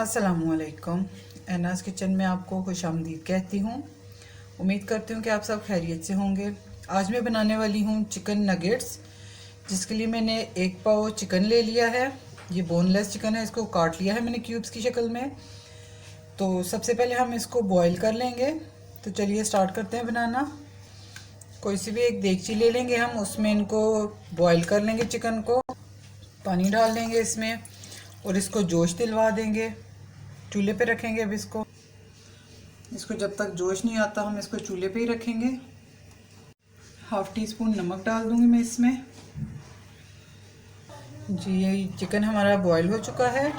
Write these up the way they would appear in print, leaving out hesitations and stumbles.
अस्सलामुअलैकुम। एनाज़ किचन में आपको खुशामदीद कहती हूँ। उम्मीद करती हूँ कि आप सब खैरियत से होंगे। आज मैं बनाने वाली हूँ चिकन नगेट्स, जिसके लिए मैंने 1 पाव चिकन ले लिया है। ये बोनलेस चिकन है, इसको काट लिया है मैंने क्यूब्स की शक्ल में। तो सबसे पहले हम इसको बॉईल कर लेंगे। तो चलिए स्टार्ट करते हैं बनाना। कोई सी भी एक देगची ले लेंगे हम, उसमें इनको बॉईल कर लेंगे चिकन को। पानी डाल देंगे इसमें और इसको जोश दिलवा देंगे। चूल्हे पे रखेंगे। अब इसको जब तक जोश नहीं आता हम इसको चूल्हे पे ही रखेंगे। 1/2 टीस्पून नमक डाल दूंगी मैं इसमें। जी, ये चिकन हमारा बॉईल हो चुका है।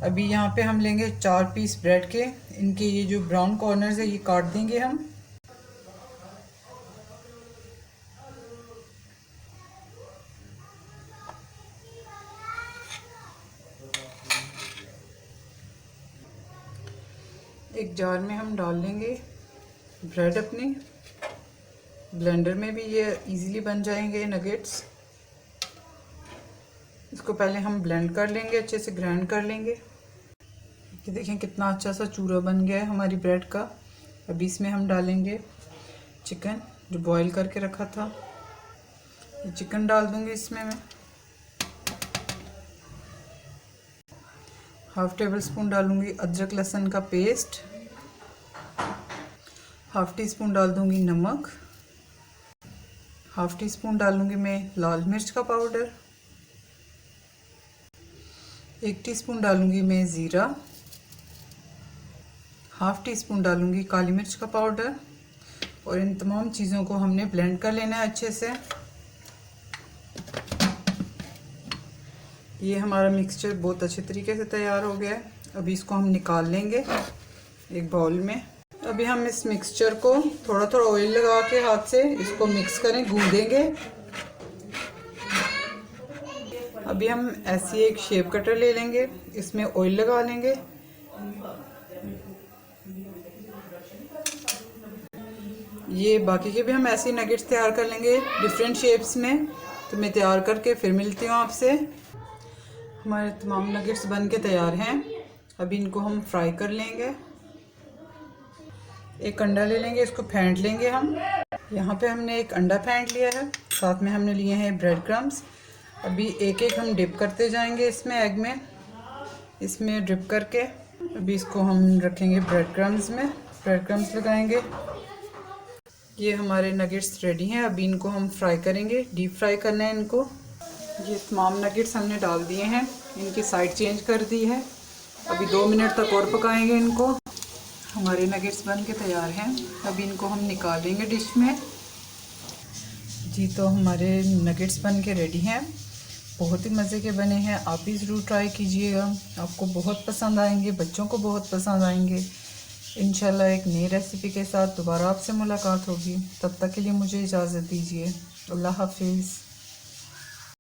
अभी यहाँ पे हम लेंगे 4 पीस ब्रेड के। इनके ये जो ब्राउन कॉर्नर्स है ये काट देंगे हम। एक जार में हम डाल लेंगे ब्रेड अपनी। ब्लेंडर में भी ये इजीली बन जाएंगे नगेट्स। इसको पहले हम ब्लेंड कर लेंगे, अच्छे से ग्राइंड कर लेंगे। ये देखें कितना अच्छा सा चूरा बन गया है हमारी ब्रेड का। अभी इसमें हम डालेंगे चिकन जो बॉईल करके रखा था। ये चिकन डाल दूंगी इसमें मैं। 1/2 टेबलस्पून डालूंगी अदरक लहसुन का पेस्ट। 1/2 टीस्पून डाल दूंगी नमक। 1/2 टीस्पून डालूंगी मैं लाल मिर्च का पाउडर। 1 टीस्पून डालूंगी मैं ज़ीरा। 1/2 टीस्पून डालूंगी काली मिर्च का पाउडर। और इन तमाम चीज़ों को हमने ब्लेंड कर लेना है अच्छे से। ये हमारा मिक्सचर बहुत अच्छे तरीके से तैयार हो गया है। अभी इसको हम निकाल लेंगे एक बाउल में। अभी हम इस मिक्सचर को थोड़ा थोड़ा ऑयल लगा के हाथ से इसको मिक्स करें, गूंदेंगे। अभी हम ऐसी एक शेप कटर ले लेंगे, इसमें ऑयल लगा लेंगे। ये बाकी के भी हम ऐसे नगेट्स तैयार कर लेंगे डिफरेंट शेप्स में। तो मैं तैयार करके फिर मिलती हूँ आपसे। हमारे तमाम नगेट्स बन के तैयार हैं। अभी इनको हम फ्राई कर लेंगे। एक अंडा ले लेंगे, इसको फेंट लेंगे हम। यहाँ पे हमने एक अंडा फेंट लिया है, साथ में हमने लिए हैं ब्रेड क्रम्स। अभी एक एक हम डिप करते जाएंगे इसमें, एग में, इसमें डिप करके। अभी इसको हम रखेंगे ब्रेड क्रम्स में, ब्रेड क्रम्स लगाएंगे। ये हमारे नगेट्स रेडी हैं। अभी इनको हम फ्राई करेंगे, डीप फ्राई करना है इनको। ये तमाम नगेट्स हमने डाल दिए हैं, इनकी साइड चेंज कर दी है। अभी 2 मिनट तक और पकाएंगे इनको। हमारे नगेट्स बन के तैयार हैं। अभी इनको हम निकालेंगे डिश में। जी, तो हमारे नगेट्स बन के रेडी हैं। बहुत ही मज़े के बने हैं। आप भी ज़रूर ट्राई कीजिएगा, आपको बहुत पसंद आएंगे, बच्चों को बहुत पसंद आएंगे। इंशाल्लाह एक नई रेसिपी के साथ दोबारा आपसे मुलाकात होगी। तब तक के लिए मुझे इजाज़त दीजिए। अल्लाह हाफिज़।